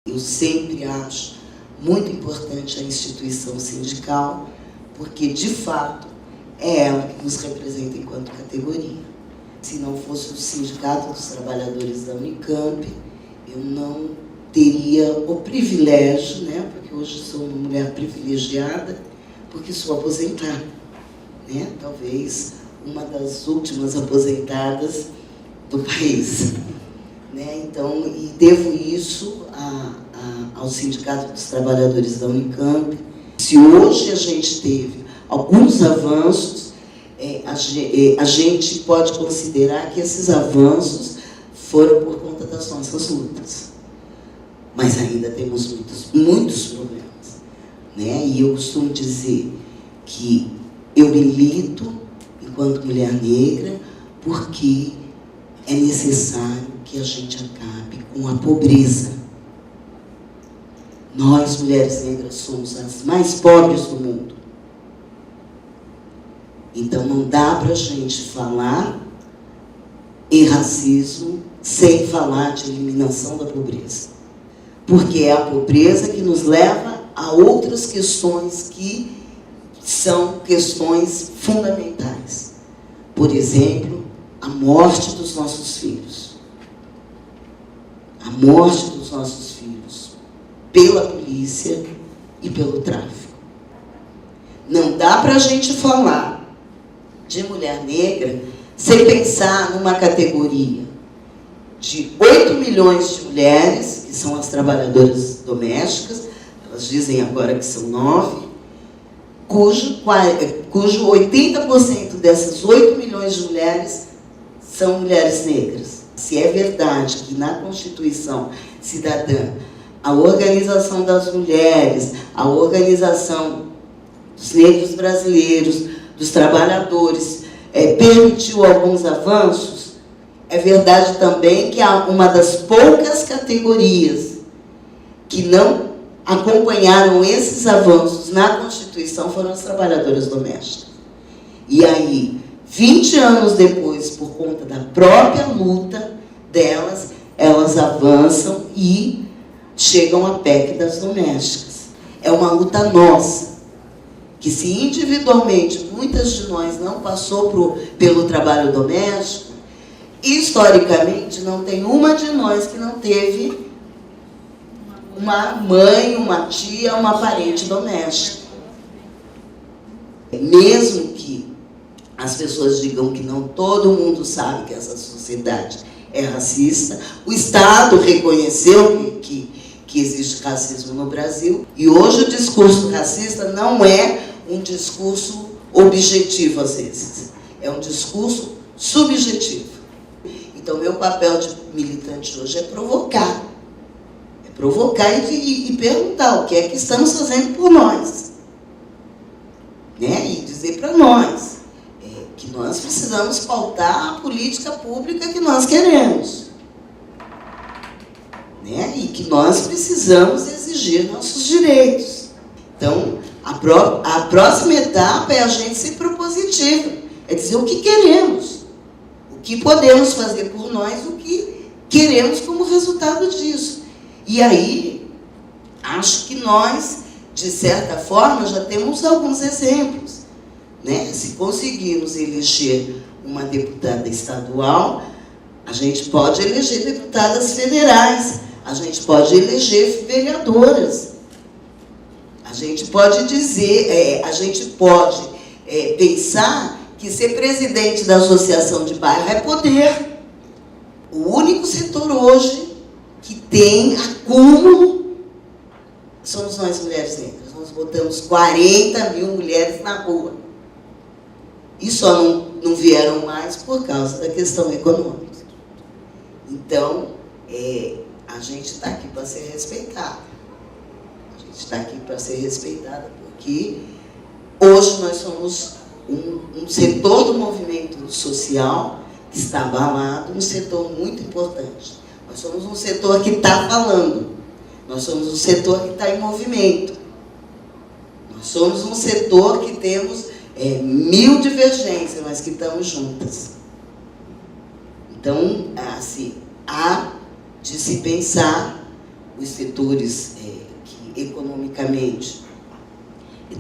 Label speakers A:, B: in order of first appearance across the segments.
A: Eu sempre acho muito importante a instituição sindical, porque, de fato, é ela que nos representa enquanto categoria. Se não fosse o Sindicato dos Trabalhadores da Unicamp, eu não teria o privilégio, porque hoje sou uma mulher privilegiada, porque sou aposentada, talvez uma das últimas aposentadas do país. Então, e devo isso ao Sindicato dos Trabalhadores da Unicamp. Se hoje a gente teve alguns avanços, a gente pode considerar que esses avanços foram por conta das nossas lutas. Mas ainda temos muitos problemas. E eu costumo dizer que eu milito, enquanto mulher negra, porque é necessário que a gente acabe com a pobreza. Nós, mulheres negras, somos as mais pobres do mundo. Então, não dá para a gente falar em racismo sem falar de eliminação da pobreza. Porque é a pobreza que nos leva a outras questões que são questões fundamentais. Por exemplo, a morte dos nossos filhos. A morte dos nossos filhos pela polícia e pelo tráfico. Não dá para a gente falar de mulher negra sem pensar numa categoria de 8 milhões de mulheres, que são as trabalhadoras domésticas, elas dizem agora que são 9, cujo 80% dessas 8 milhões de mulheres são mulheres negras. Se é verdade que na Constituição Cidadã, a Organização das Mulheres, a Organização dos Negros Brasileiros, dos Trabalhadores, permitiu alguns avanços, é verdade também que uma das poucas categorias que não acompanharam esses avanços na Constituição foram as trabalhadoras domésticas. E aí, 20 anos depois, por conta da própria luta delas, elas avançam e chegam à PEC das domésticas. É uma luta nossa, que se individualmente muitas de nós não passou pelo trabalho doméstico, historicamente não tem uma de nós que não teve uma mãe, uma tia, uma parente doméstica. Mesmo que as pessoas digam que não todo mundo sabe que essa sociedade é racista, o Estado reconheceu que existe racismo no Brasil, e hoje o discurso racista não é um discurso objetivo, às vezes. É um discurso subjetivo. Então, meu papel de militante hoje é provocar. É provocar e perguntar o que é que estamos fazendo por nós. E dizer para nós que nós precisamos pautar a política pública que nós queremos. E que nós precisamos exigir nossos direitos. Então, a próxima etapa é a gente ser propositiva, é dizer o que queremos, o que podemos fazer por nós, o que queremos como resultado disso. E aí, acho que nós, de certa forma, já temos alguns exemplos. Se conseguirmos eleger uma deputada estadual, a gente pode eleger deputadas federais, a gente pode eleger vereadoras. A gente pode dizer, a gente pode pensar que ser presidente da associação de bairro é poder. O único setor hoje que tem acúmulo somos nós, mulheres negras. Nós botamos 40 mil mulheres na rua. E só não vieram mais por causa da questão econômica. Então, a gente está aqui para ser respeitada. A gente está aqui para ser respeitada porque hoje nós somos um setor do movimento social que está abalado, um setor muito importante. Nós somos um setor que está falando. Nós somos um setor que está em movimento. Nós somos um setor que temos 1000 divergências, mas que estamos juntas. Então, assim, há de se pensar os setores que economicamente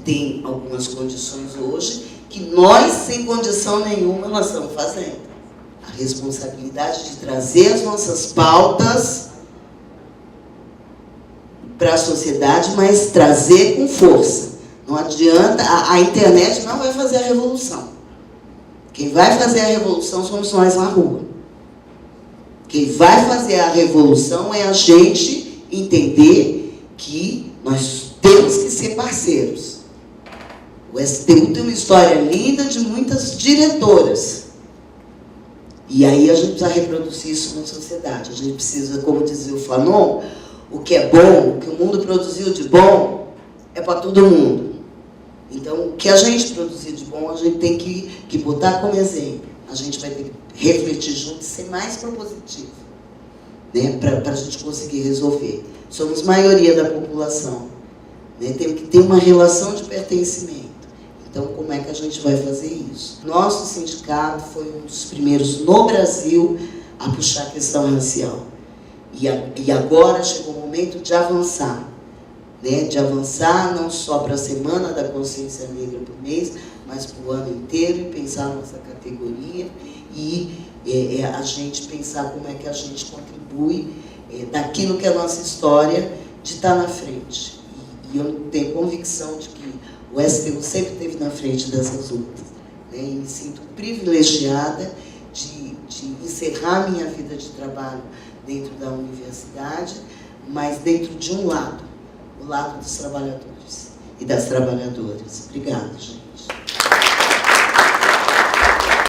A: têm algumas condições hoje, que nós, sem condição nenhuma, nós estamos fazendo. A responsabilidade de trazer as nossas pautas para a sociedade, mas trazer com força. Não adianta, a internet não vai fazer a revolução. Quem vai fazer a revolução somos nós na rua. Quem vai fazer a revolução é a gente entender que nós temos que ser parceiros. O STU tem uma história linda de muitas diretoras. E aí a gente precisa reproduzir isso na sociedade. A gente precisa, como dizia o Fanon, o que é bom, o que o mundo produziu de bom, é para todo mundo. Então, o que a gente produzir de bom, a gente tem que botar como exemplo. A gente vai ter que refletir junto e ser mais propositivo, né, para a gente conseguir resolver. Somos maioria da população, né, temos que ter uma relação de pertencimento. Então, como é que a gente vai fazer isso? Nosso sindicato foi um dos primeiros no Brasil a puxar a questão racial. E agora chegou o momento de avançar. Né, de avançar não só para a Semana da Consciência Negra por mês, mas para o ano inteiro, e pensar a nossa categoria e a gente pensar como é que a gente contribui daquilo que é a nossa história de estar na frente. E eu tenho convicção de que o STU sempre esteve na frente dessas lutas. Né, e me sinto privilegiada de encerrar minha vida de trabalho dentro da universidade, mas dentro de um lado, o lado dos trabalhadores e das trabalhadoras. Obrigada, gente.